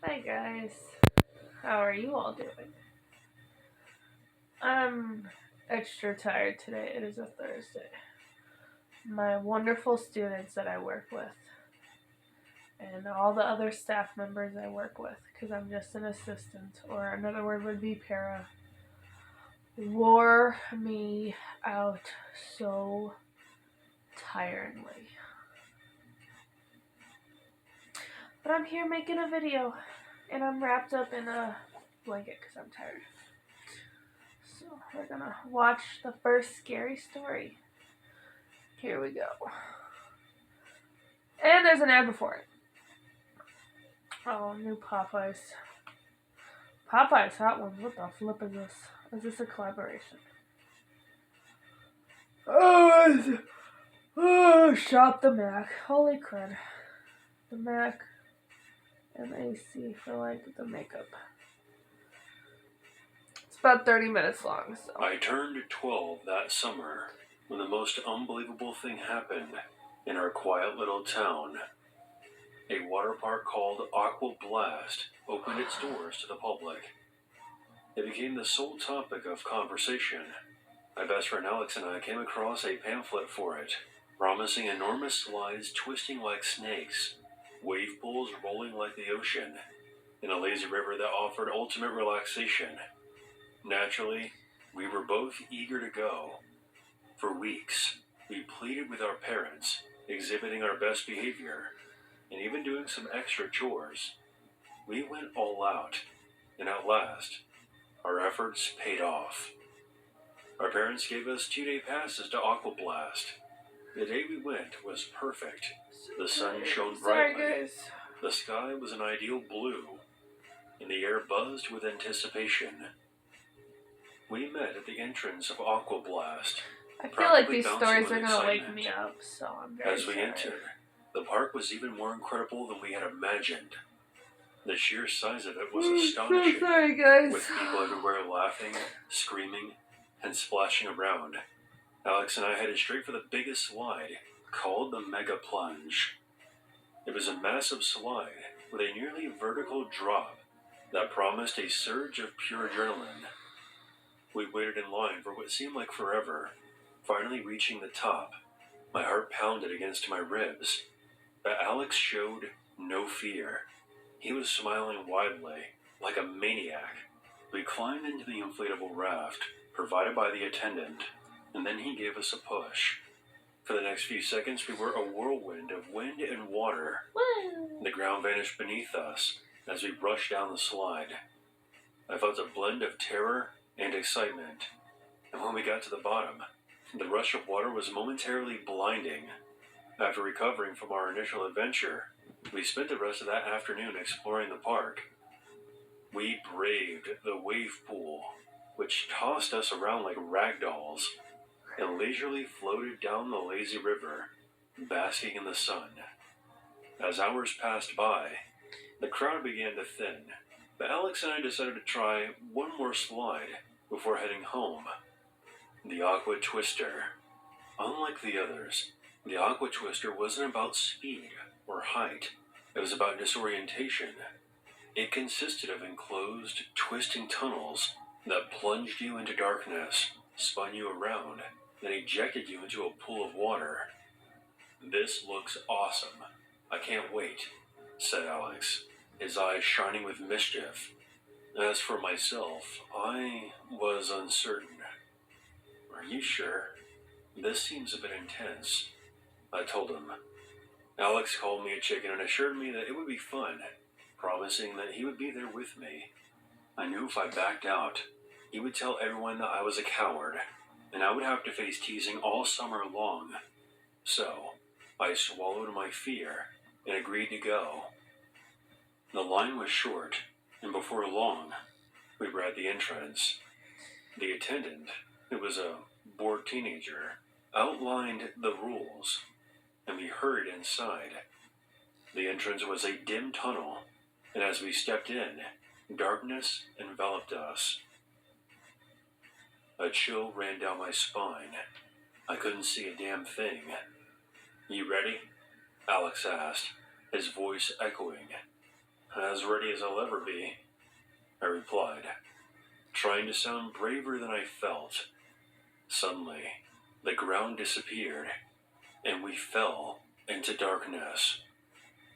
Hi guys, how are you all doing? I'm extra tired today. It is a Thursday. My wonderful students that I work with, and all the other staff members I work with, because I'm just an assistant, or another word would be para, wore me out so tiringly. But I'm here making a video, and I'm wrapped up in a blanket because I'm tired. So we're gonna watch the first scary story. Here we go. And there's an ad before it. Oh, new Popeyes. Popeyes Hot Ones. What the flip is this? Is this a collaboration? Shop the Mac. Holy crud. The Mac and AC for like the makeup. It's about 30 minutes long, so. I turned 12 that summer when the most unbelievable thing happened in our quiet little town. A water park called Aqua Blast opened its doors to the public. It became the sole topic of conversation. My best friend Alex and I came across a pamphlet for it, promising enormous slides twisting like snakes, wave pools rolling like the ocean, and a lazy river that offered ultimate relaxation. Naturally, we were both eager to go. For weeks, we pleaded with our parents, exhibiting our best behavior, and even doing some extra chores. We went all out, and at last, our efforts paid off. Our parents gave us 2-day passes to Aqua Blast. The day we went was perfect. The sun shone brightly. The sky was an ideal blue, and the air buzzed with anticipation. We met at the entrance of Aqua Blast. I feel like these stories are going to wake me up, so I'm very As we entered, the park was even more incredible than we had imagined. The sheer size of it was astonishing. So sorry, guys. With people everywhere laughing, screaming, and splashing around. Alex and I headed straight for the biggest slide, called the Mega Plunge. It was a massive slide with a nearly vertical drop that promised a surge of pure adrenaline. We waited in line for what seemed like forever, finally reaching the top. My heart pounded against my ribs, but Alex showed no fear. He was smiling widely, like a maniac. We climbed into the inflatable raft, provided by the attendant, and then he gave us a push. For the next few seconds, we were a whirlwind of wind and water. Woo. The ground vanished beneath us as we rushed down the slide. I felt a blend of terror and excitement, and when we got to the bottom, the rush of water was momentarily blinding. After recovering from our initial adventure, we spent the rest of that afternoon exploring the park. We braved the wave pool, which tossed us around like rag dolls, and leisurely floated down the lazy river, basking in the sun. As hours passed by, the crowd began to thin, but Alex and I decided to try one more slide before heading home. The Aqua Twister. Unlike the others, the Aqua Twister wasn't about speed or height. It was about disorientation. It consisted of enclosed, twisting tunnels that plunged you into darkness, spun you around, then ejected you into a pool of water. "This looks awesome. I can't wait," said Alex, his eyes shining with mischief. As for myself, I was uncertain. "Are you sure? This seems a bit intense," I told him. Alex called me a chicken and assured me that it would be fun, promising that he would be there with me. I knew if I backed out, he would tell everyone that I was a coward, and I would have to face teasing all summer long. So, I swallowed my fear and agreed to go. The line was short, and before long, we were at the entrance. The attendant, who was a bored teenager, outlined the rules, and we hurried inside. The entrance was a dim tunnel, and as we stepped in, darkness enveloped us. A chill ran down my spine. I couldn't see a damn thing. "You ready?" Alex asked, his voice echoing. As ready as I'll ever be, I replied, trying to sound braver than I felt. Suddenly, the ground disappeared, and we fell into darkness.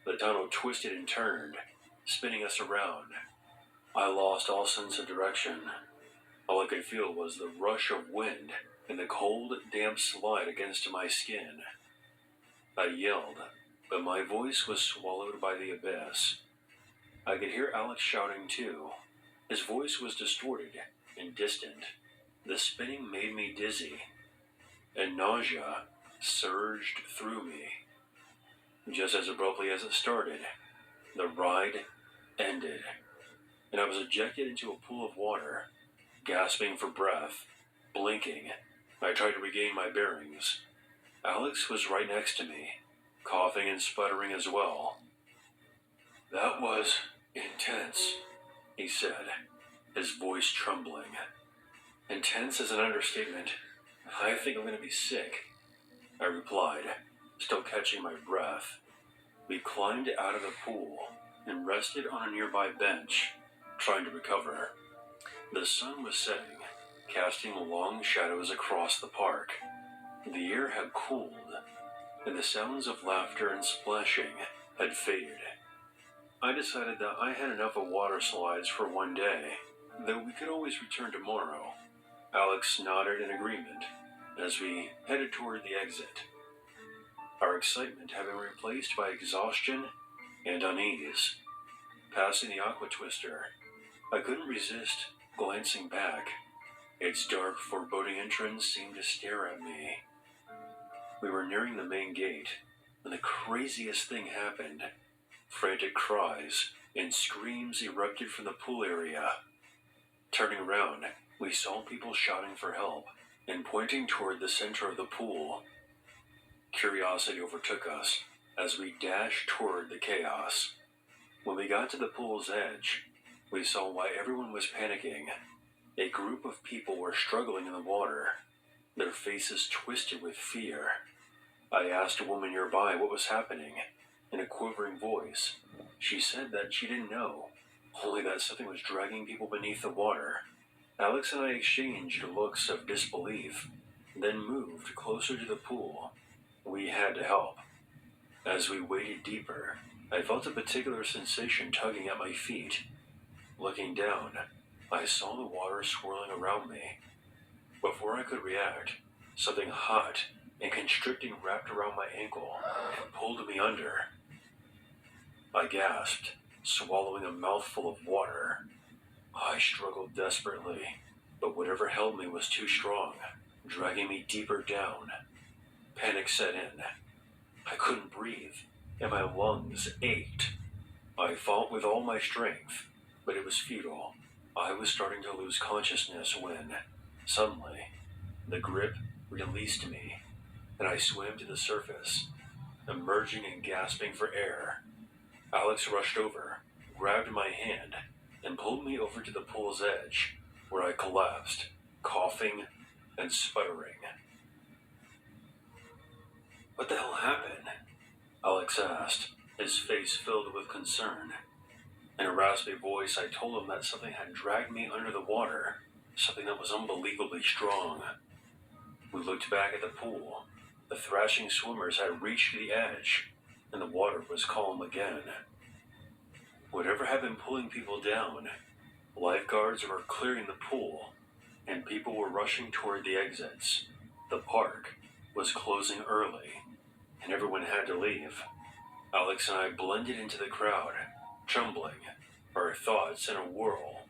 The tunnel twisted and turned, spinning us around. I lost all sense of direction. All I could feel was the rush of wind and the cold, damp slide against my skin. I yelled, but my voice was swallowed by the abyss. I could hear Alex shouting too. His voice was distorted and distant. The spinning made me dizzy, and nausea surged through me. Just as abruptly as it started, the ride ended, and I was ejected into a pool of water, gasping for breath, blinking. I tried to regain my bearings. Alex was right next to me, coughing and sputtering as well. "That was intense," he said, his voice trembling. "Intense is an understatement. I think I'm going to be sick," I replied, still catching my breath. We climbed out of the pool and rested on a nearby bench, trying to recover. The sun was setting, casting long shadows across the park. The air had cooled, and the sounds of laughter and splashing had faded. I decided that I had enough of water slides for one day, though we could always return tomorrow. Alex nodded in agreement as we headed toward the exit, our excitement having been replaced by exhaustion and unease. Passing the aqua twister, I couldn't resist glancing back. Its dark, foreboding entrance seemed to stare at me. We were nearing the main gate, when the craziest thing happened. Frantic cries and screams erupted from the pool area. Turning around, we saw people shouting for help and pointing toward the center of the pool. Curiosity overtook us as we dashed toward the chaos. When we got to the pool's edge, we saw why everyone was panicking. A group of people were struggling in the water, their faces twisted with fear. I asked a woman nearby what was happening. In a quivering voice, she said that she didn't know, only that something was dragging people beneath the water. Alex and I exchanged looks of disbelief, then moved closer to the pool. We had to help. As we waded deeper, I felt a particular sensation tugging at my feet. Looking down, I saw the water swirling around me. Before I could react, something hot and constricting wrapped around my ankle and pulled me under. I gasped, swallowing a mouthful of water. I struggled desperately, but whatever held me was too strong, dragging me deeper down. Panic set in. I couldn't breathe, and my lungs ached. I fought with all my strength, but it was futile. I was starting to lose consciousness when, suddenly, the grip released me, and I swam to the surface, emerging and gasping for air. Alex rushed over, grabbed my hand, and pulled me over to the pool's edge, where I collapsed, coughing and sputtering. "What the hell happened?" Alex asked, his face filled with concern. In a raspy voice, I told him that something had dragged me under the water, something that was unbelievably strong. We looked back at the pool. The thrashing swimmers had reached the edge, and the water was calm again. Whatever had been pulling people down, lifeguards were clearing the pool, and people were rushing toward the exits. The park was closing early, and everyone had to leave. Alex and I blended into the crowd, trembling, our thoughts in a whirl.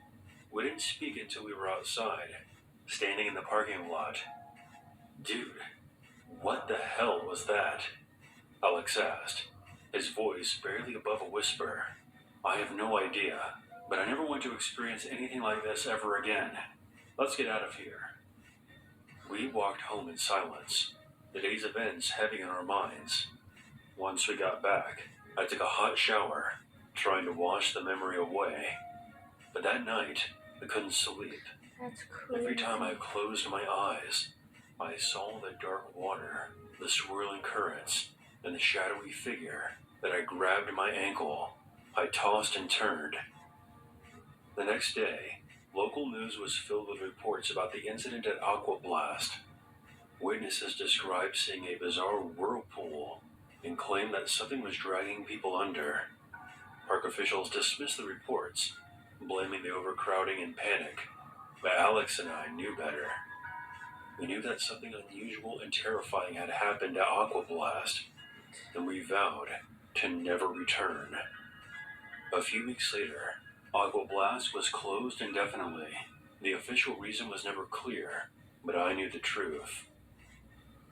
We didn't speak until we were outside, standing in the parking lot. "Dude, what the hell was that?" Alex asked, his voice barely above a whisper. "I have no idea, but I never want to experience anything like this ever again. Let's get out of here." We walked home in silence, the day's events heavy on our minds. Once we got back, I took a hot shower, trying to wash the memory away. But that night, I couldn't sleep. That's crazy. Every time I closed my eyes, I saw the dark water, the swirling currents, and the shadowy figure that had grabbed my ankle. I tossed and turned. The next day, local news was filled with reports about the incident at Aqua Blast. Witnesses described seeing a bizarre whirlpool and claimed that something was dragging people under. Park officials dismissed the reports, blaming the overcrowding and panic, but Alex and I knew better. We knew that something unusual and terrifying had happened at Aqua Blast, and we vowed to never return. A few weeks later, Aqua Blast was closed indefinitely. The official reason was never clear, but I knew the truth.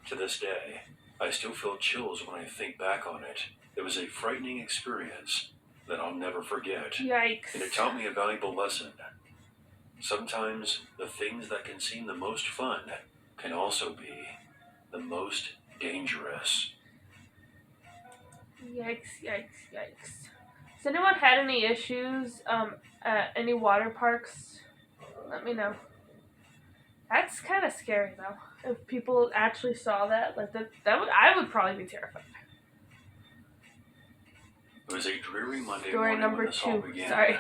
To this day, I still feel chills when I think back on it. It was a frightening experience that I'll never forget. Yikes. And it taught me a valuable lesson. Sometimes the things that can seem the most fun can also be the most dangerous. Yikes, yikes, yikes. Has anyone had any issues at any water parks? Let me know. That's kind of scary though. If people actually saw that, like I would probably be terrified. It was a dreary Monday Story morning number when this all 2. began. Sorry.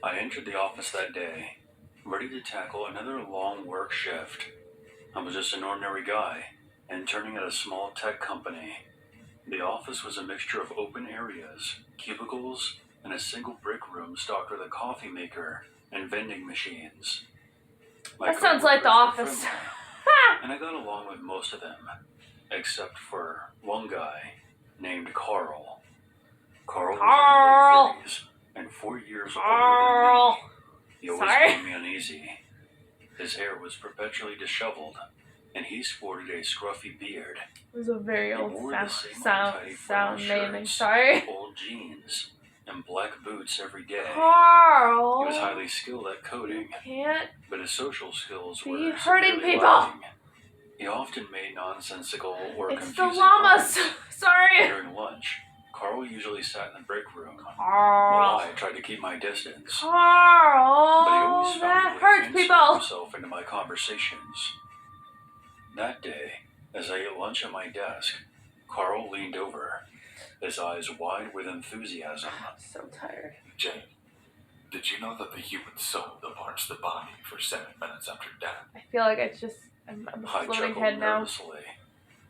I entered the office that day, ready to tackle another long work shift. I was just an ordinary guy, interning at a small tech company. The office was a mixture of open areas, cubicles, and a single brick room stocked with a coffee maker and vending machines. That sounds like The Office. And I got along with most of them, except for one guy named Carl. Carl was in his late 30s and 4 years older than me. He always made me uneasy. His hair was perpetually disheveled, and he sported a scruffy beard. It was a very old sound naming. Shirts, Sorry. old jeans, and black boots every day. Carl! He was highly skilled at coding, but his social skills were hurting people. lacking. He often made nonsensical or confusing the llamas. comments. Sorry. During lunch, Carl usually sat in the break room Carl. while I tried to keep my distance. Carl, But he always found that a way to hurts insert people. himself into my conversations. That day, as I ate lunch at my desk, Carl leaned over, his eyes wide with enthusiasm. I'm so tired. Jane, did you know that the human soul departs the body for 7 minutes after death? I feel like I'm I floating chuckled head now. nervously,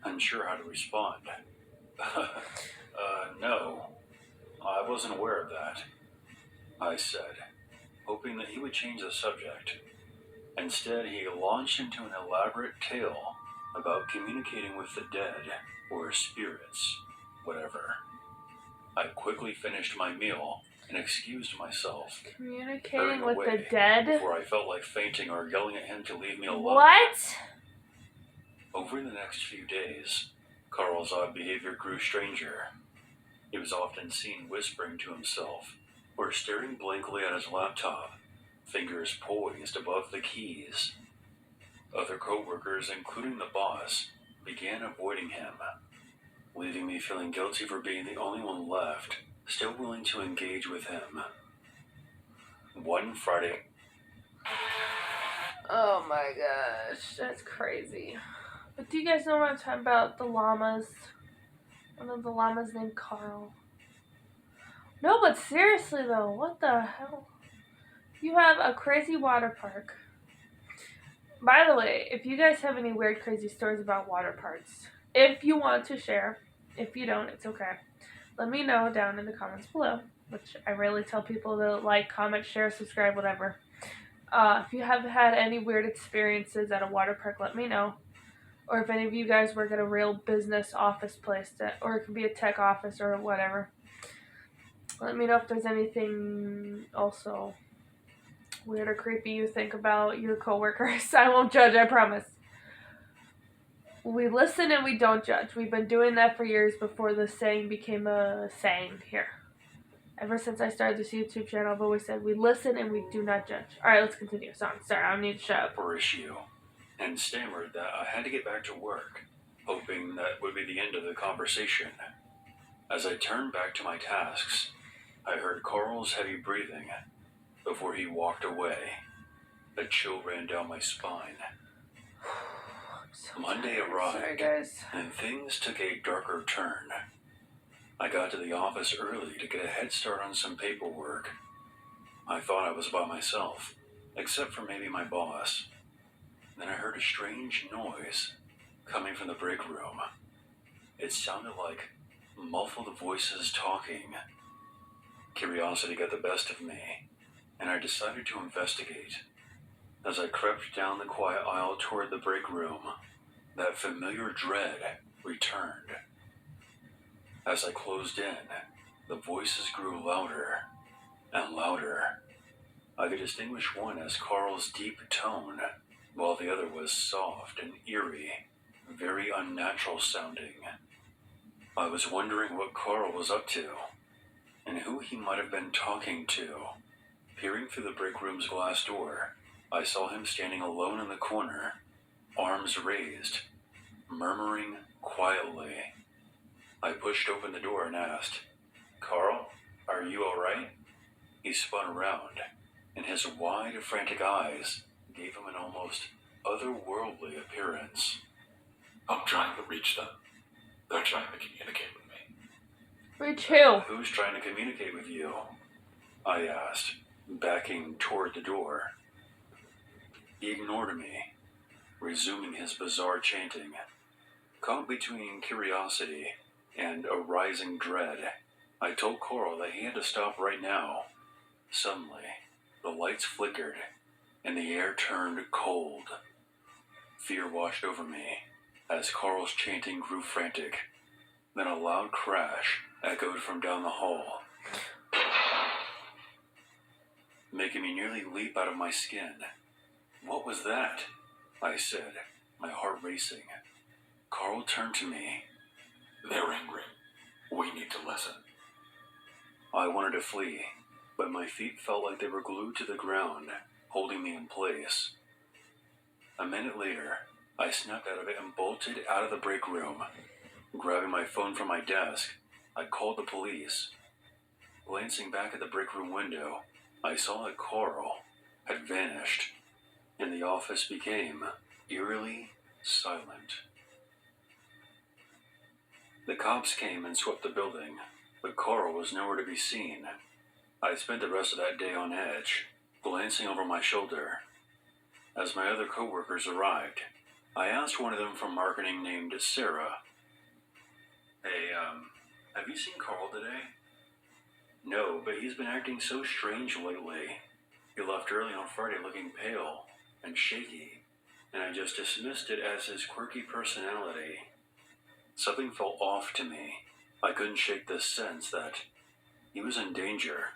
unsure how to respond. No, I wasn't aware of that, I said, hoping that he would change the subject. Instead, he launched into an elaborate tale about communicating with the dead, or spirits, whatever. I quickly finished my meal and excused myself, Communicating hurrying with away the dead? before I felt like fainting or yelling at him to leave me alone. What? Over the next few days, Carl's odd behavior grew stranger. He was often seen whispering to himself, or staring blankly at his laptop, fingers poised above the keys. Other co-workers, including the boss, began avoiding him, leaving me feeling guilty for being the only one left, still willing to engage with him. One Friday... Oh my gosh, that's crazy. But do you guys know what I'm talking about? The llamas. One of the llamas named Carl. No, but seriously though, what the hell? You have a crazy water park. By the way, if you guys have any weird, crazy stories about water parks, if you want to share, if you don't, it's okay. Let me know down in the comments below, which I rarely tell people to like, comment, share, subscribe, whatever. If you have had any weird experiences at a water park, let me know. Or if any of you guys work at a real business office place, or it could be a tech office or whatever. Let me know if there's anything also weird or creepy you think about your coworkers. I won't judge, I promise. We listen and we don't judge. We've been doing that for years before the saying became a saying here. Ever since I started this YouTube channel, I've always said we listen and we do not judge. Alright, let's continue. Sorry, I don't need to shut up. ...or issue, and stammered that I had to get back to work, hoping that would be the end of the conversation. As I turned back to my tasks, I heard Carl's heavy breathing before he walked away. A chill ran down my spine. So Monday tired. arrived, Sorry, guys. and things took a darker turn. I got to the office early to get a head start on some paperwork. I thought I was by myself, except for maybe my boss. Then I heard a strange noise coming from the break room. It sounded like muffled voices talking. Curiosity got the best of me, and I decided to investigate. As I crept down the quiet aisle toward the break room, that familiar dread returned. As I closed in, the voices grew louder and louder. I could distinguish one as Carl's deep tone, while the other was soft and eerie, very unnatural sounding. I was wondering what Carl was up to, and who he might have been talking to. Peering through the break room's glass door, I saw him standing alone in the corner, arms raised, murmuring quietly. I pushed open the door and asked, "Carl, are you all right?" He spun around, and his wide, frantic eyes gave him an almost otherworldly appearance. I'm trying to reach them. They're trying to communicate with me. Reach who? "Who's trying to communicate with you?" I asked, backing toward the door. He ignored me, resuming his bizarre chanting. Caught between curiosity and a rising dread, I told Carl that he had to stop right now. Suddenly, the lights flickered, and the air turned cold. Fear washed over me as Carl's chanting grew frantic. Then a loud crash echoed from down the hall, making me nearly leap out of my skin. "What was that?" I said, my heart racing. Carl turned to me. They're angry. We need to listen. I wanted to flee, but my feet felt like they were glued to the ground, holding me in place. A minute later, I snapped out of it and bolted out of the break room. Grabbing my phone from my desk, I called the police. Glancing back at the break room window, I saw that Carl had vanished, and the office became eerily silent. The cops came and swept the building, but Carl was nowhere to be seen. I spent the rest of that day on edge, glancing over my shoulder. As my other coworkers arrived, I asked one of them from marketing named Sarah, "Hey, have you seen Carl today?" "No, but he's been acting so strange lately. He left early on Friday looking pale and shaky, and I just dismissed it as his quirky personality." Something felt off to me. I couldn't shake this sense that he was in danger,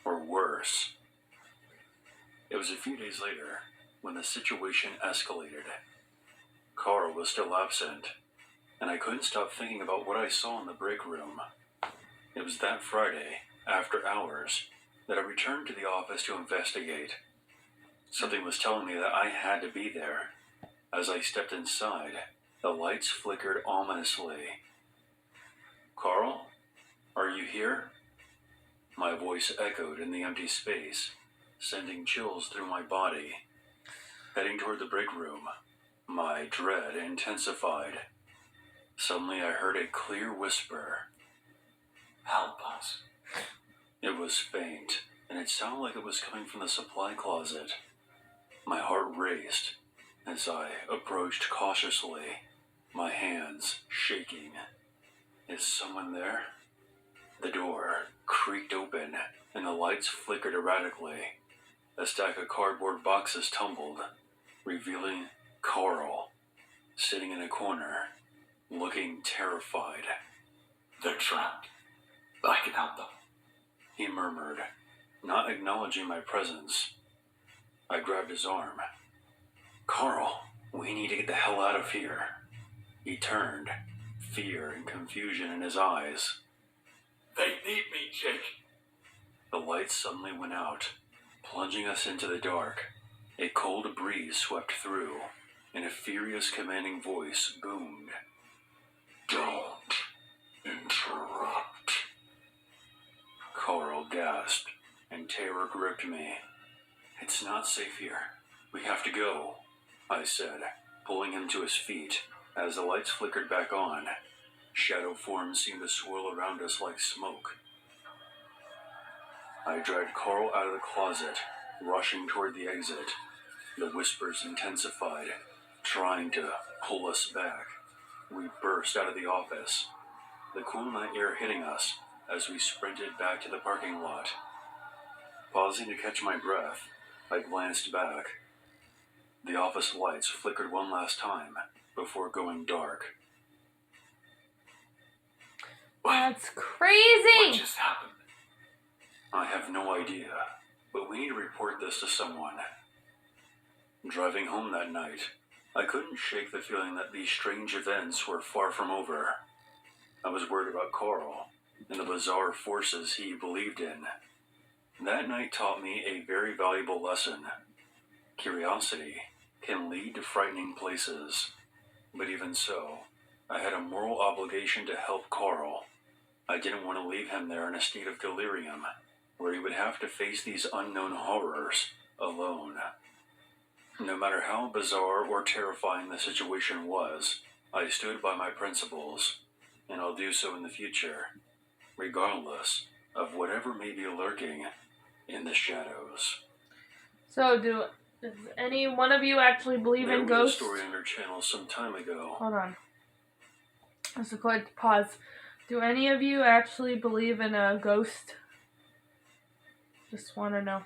or worse. It was a few days later when the situation escalated. Carl was still absent, and I couldn't stop thinking about what I saw in the break room. It was that Friday, after hours, that I returned to the office to investigate. Something was telling me that I had to be there. As I stepped inside, the lights flickered ominously. "Carl, are you here?" My voice echoed in the empty space, sending chills through my body. Heading toward the break room, my dread intensified. Suddenly I heard a clear whisper. Help us. It was faint, and it sounded like it was coming from the supply closet. My heart raced as I approached cautiously, my hands shaking. "Is someone there?" The door creaked open, and the lights flickered erratically. A stack of cardboard boxes tumbled, revealing Carl, sitting in a corner, looking terrified. They're trapped. I can help them. He murmured, not acknowledging my presence. I grabbed his arm. "Carl, we need to get the hell out of here." He turned, fear and confusion in his eyes. They need me, Jake. The lights suddenly went out, plunging us into the dark. A cold breeze swept through, and a furious, commanding voice boomed. Don't interrupt. Carl gasped, and terror gripped me. "It's not safe here. We have to go," I said, pulling him to his feet as the lights flickered back on. Shadow forms seemed to swirl around us like smoke. I dragged Carl out of the closet, rushing toward the exit. The whispers intensified, trying to pull us back. We burst out of the office, the cool night air hitting us as we sprinted back to the parking lot. Pausing to catch my breath, I glanced back. The office lights flickered one last time before going dark. That's crazy! What just happened? I have no idea, but we need to report this to someone. Driving home that night, I couldn't shake the feeling that these strange events were far from over. I was worried about Carl and the bizarre forces he believed in. That night taught me a very valuable lesson. Curiosity can lead to frightening places, but even so, I had a moral obligation to help Carl. I didn't want to leave him there in a state of delirium, where he would have to face these unknown horrors alone. No matter how bizarre or terrifying the situation was, I stood by my principles, and I'll do so in the future, regardless of whatever may be lurking in the shadows. So, does any one of you actually believe in ghosts? There was a story on your channel some time ago. Hold on. Let's go ahead and pause. Do any of you actually believe in a ghost? Just want to know.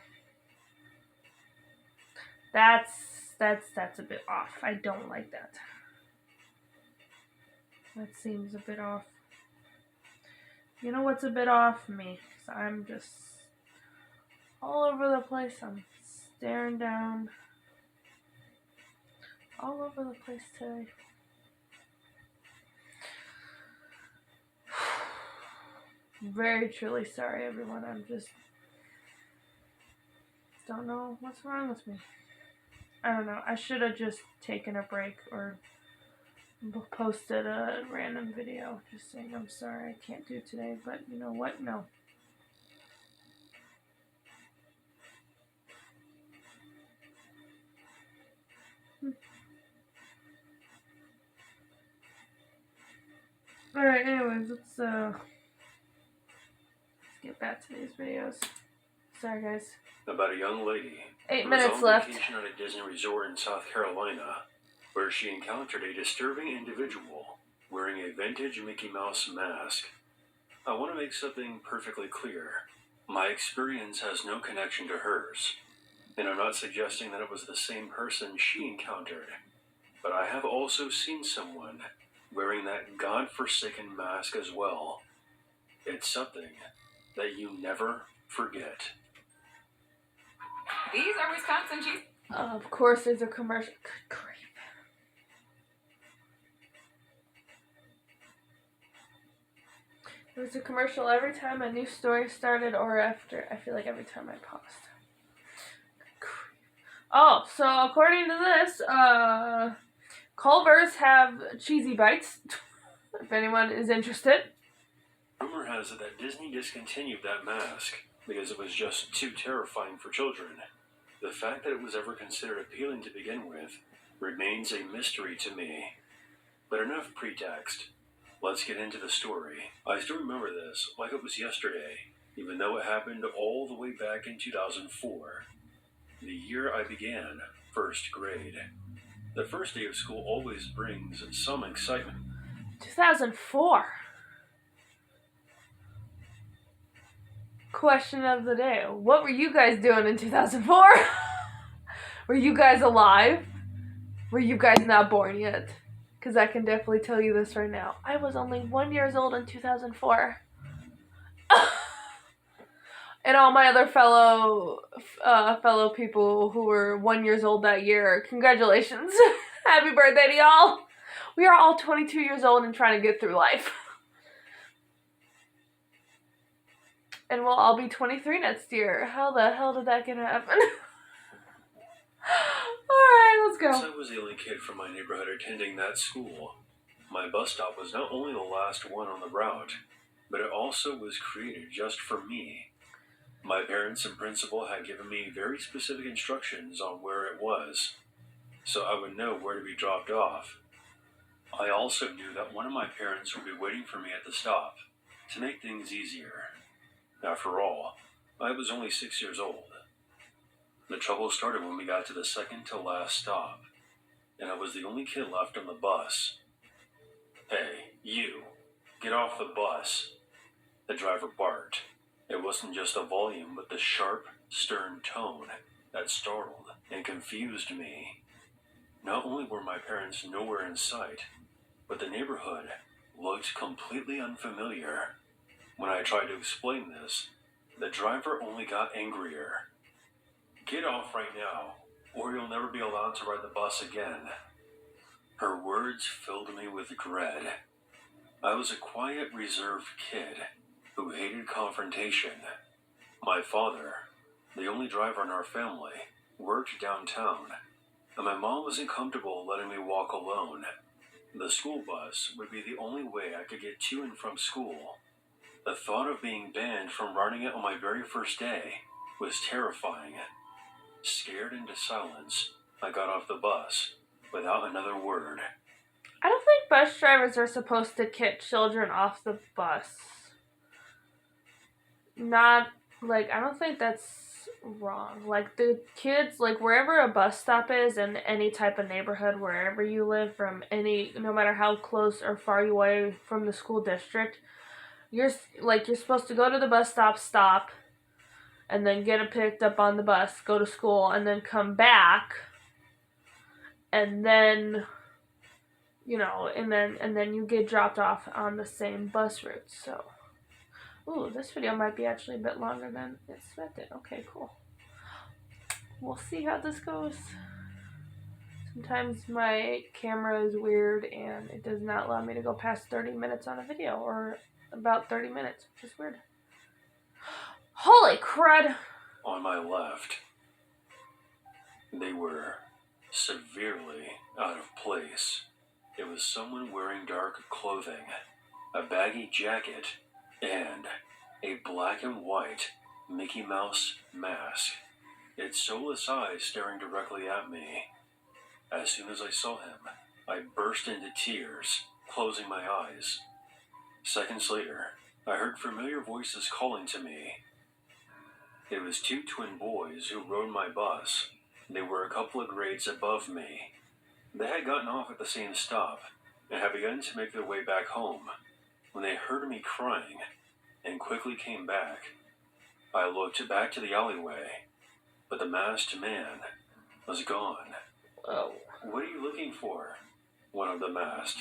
That's a bit off. I don't like that. That seems a bit off. You know what's a bit off? Me. 'Cause I'm just all over the place. I'm staring down all over the place today. Very truly sorry, everyone. I'm just don't know what's wrong with me. I don't know. I should have just taken a break or posted a random video just saying I'm sorry I can't do today, but you know what? No. Alright, anyways, let's get back to these videos. Sorry, guys. About a young lady 8 who minutes was on left. vacation at a Disney resort in South Carolina, where she encountered a disturbing individual wearing a vintage Mickey Mouse mask. I want to make something perfectly clear. My experience has no connection to hers, and I'm not suggesting that it was the same person she encountered, but I have also seen someone wearing that godforsaken mask as well. It's something that you never forget. These are Wisconsin cheese. Of course, there's a commercial. Good grief. There was a commercial every time a new story started or after. I feel like every time I paused. Good grief. Oh, so according to this, Culvers have cheesy bites. If anyone is interested. Rumor has it that Disney discontinued that mask because it was just too terrifying for children. The fact that it was ever considered appealing to begin with remains a mystery to me. But enough pretext. Let's get into the story. I still remember this like it was yesterday, even though it happened all the way back in 2004, the year I began first grade. The first day of school always brings some excitement. 2004. Question of the day. What were you guys doing in 2004? Were you guys alive? Were you guys not born yet? Because I can definitely tell you this right now. I was only 1 year old in 2004. And all my other fellow people who were 1 year old that year, congratulations. Happy birthday to y'all. We are all 22 years old and trying to get through life. And we'll all be 23 next year. How the hell did that get to happen? Alright, let's go. Since I was the only kid from my neighborhood attending that school, my bus stop was not only the last one on the route, but it also was created just for me. My parents and principal had given me very specific instructions on where it was, so I would know where to be dropped off. I also knew that one of my parents would be waiting for me at the stop to make things easier. After all, I was only 6 years old. The trouble started when we got to the second to last stop, and I was the only kid left on the bus. "Hey, you, get off the bus," the driver barked. It wasn't just the volume, but the sharp, stern tone that startled and confused me. Not only were my parents nowhere in sight, but the neighborhood looked completely unfamiliar. When I tried to explain this, the driver only got angrier. "Get off right now, or you'll never be allowed to ride the bus again." Her words filled me with dread. I was a quiet, reserved kid who hated confrontation. My father, the only driver in our family, worked downtown, and my mom wasn't comfortable letting me walk alone. The school bus would be the only way I could get to and from school. The thought of being banned from riding it on my very first day was terrifying. Scared into silence, I got off the bus without another word. I don't think bus drivers are supposed to kick children off the bus. Not, like, I don't think that's wrong. Like, the kids, like, wherever a bus stop is in any type of neighborhood, wherever you live, no matter how close or far you are from the school district, you're supposed to go to the bus stop, and then get picked up on the bus, go to school, and then come back, and then, and then you get dropped off on the same bus route. So, ooh, this video might be actually a bit longer than expected. Okay, cool. We'll see how this goes. Sometimes my camera is weird and it does not allow me to go past 30 minutes on a video, or about 30 minutes, which is weird. Holy crud! On my left, they were severely out of place. It was someone wearing dark clothing, a baggy jacket, and a black and white Mickey Mouse mask, its soulless eyes staring directly at me. As soon as I saw him, I burst into tears, closing my eyes. Seconds later, I heard familiar voices calling to me. It was two twin boys who rode my bus. They were a couple of grades above me. They had gotten off at the same stop and had begun to make their way back home when they heard me crying and quickly came back. I looked back to the alleyway, but the masked man was gone. Oh. "What are you looking for?" one of them asked.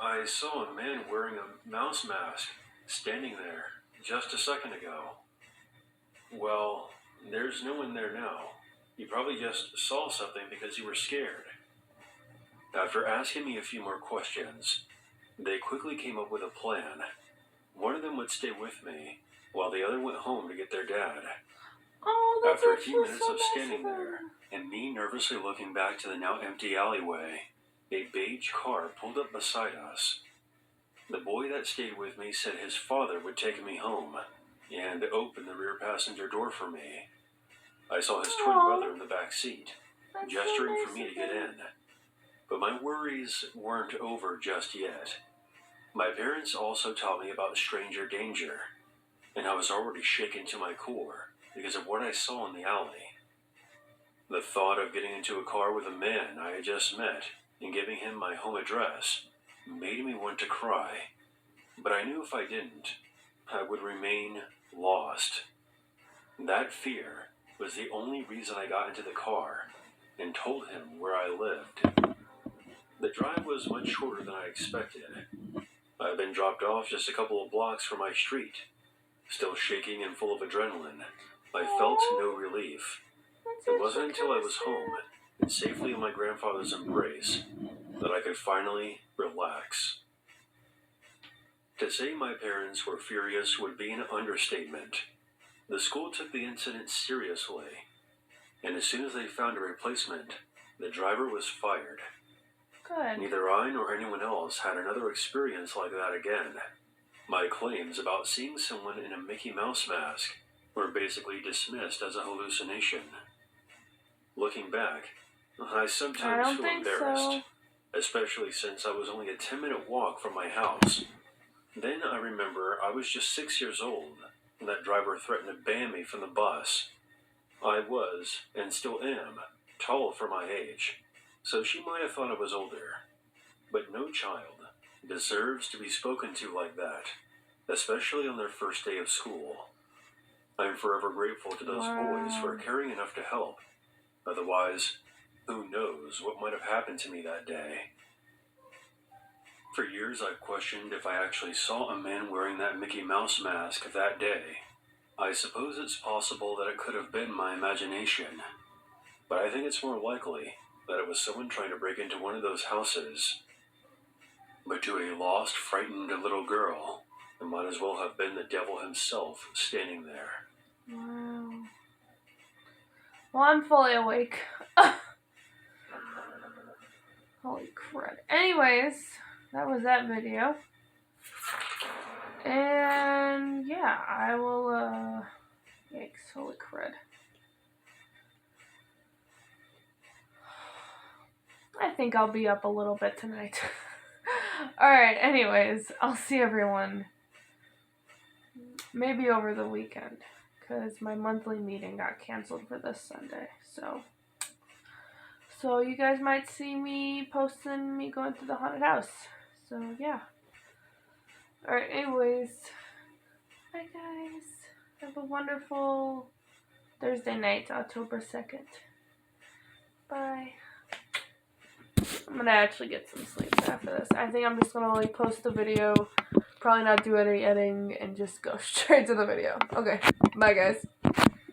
I saw a man wearing a mouse mask standing there just a second ago." "Well, there's no one there now. You probably just saw something because you were scared." After asking me a few more questions, they quickly came up with a plan. One of them would stay with me, while the other went home to get their dad. Oh, that's After a few actually minutes so of nice standing of them. there, and me nervously looking back to the now empty alleyway, a beige car pulled up beside us. The boy that stayed with me said his father would take me home, and open the rear passenger door for me. I saw his twin Aw. brother in the back seat, That's gesturing so for nice me to of get them. in. But my worries weren't over just yet. My parents also taught me about stranger danger, and I was already shaken to my core because of what I saw in the alley. The thought of getting into a car with a man I had just met and giving him my home address made me want to cry. But I knew if I didn't, I would remain lost. That fear was the only reason I got into the car and told him where I lived. The drive was much shorter than I expected. I had been dropped off just a couple of blocks from my street. Still shaking and full of adrenaline, I felt no relief. It wasn't until I was home and safely in my grandfather's embrace that I could finally relax. To say my parents were furious would be an understatement. The school took the incident seriously, and as soon as they found a replacement, the driver was fired. Good. Neither I nor anyone else had another experience like that again. My claims about seeing someone in a Mickey Mouse mask were basically dismissed as a hallucination. Looking back, I I sometimes don't feel think embarrassed. so. especially since I was only a 10-minute walk from my house. Then I remember I was just 6 years old when that driver threatened to ban me from the bus. I was, and still am, tall for my age, so she might have thought I was older. But no child deserves to be spoken to like that, especially on their first day of school. I'm forever grateful to those boys for caring enough to help. Otherwise, who knows what might have happened to me that day. For years I've questioned if I actually saw a man wearing that Mickey Mouse mask that day. I suppose it's possible that it could have been my imagination, but I think it's more likely that it was someone trying to break into one of those houses. But to a lost, frightened little girl, it might as well have been the devil himself standing there. Wow. Well, I'm fully awake. Holy crud. Anyways, that was that video. And yeah, I will, yikes, holy crud. I think I'll be up a little bit tonight. Alright, anyways, I'll see everyone maybe over the weekend, because my monthly meeting got canceled for this Sunday, so you guys might see me posting me going to the haunted house, so yeah. Alright, anyways, bye guys, have a wonderful Thursday night, October 2nd, bye. I'm gonna actually get some sleep after this. I think I'm just gonna like post the video, probably not do any editing, and just go straight to the video. Okay, bye guys.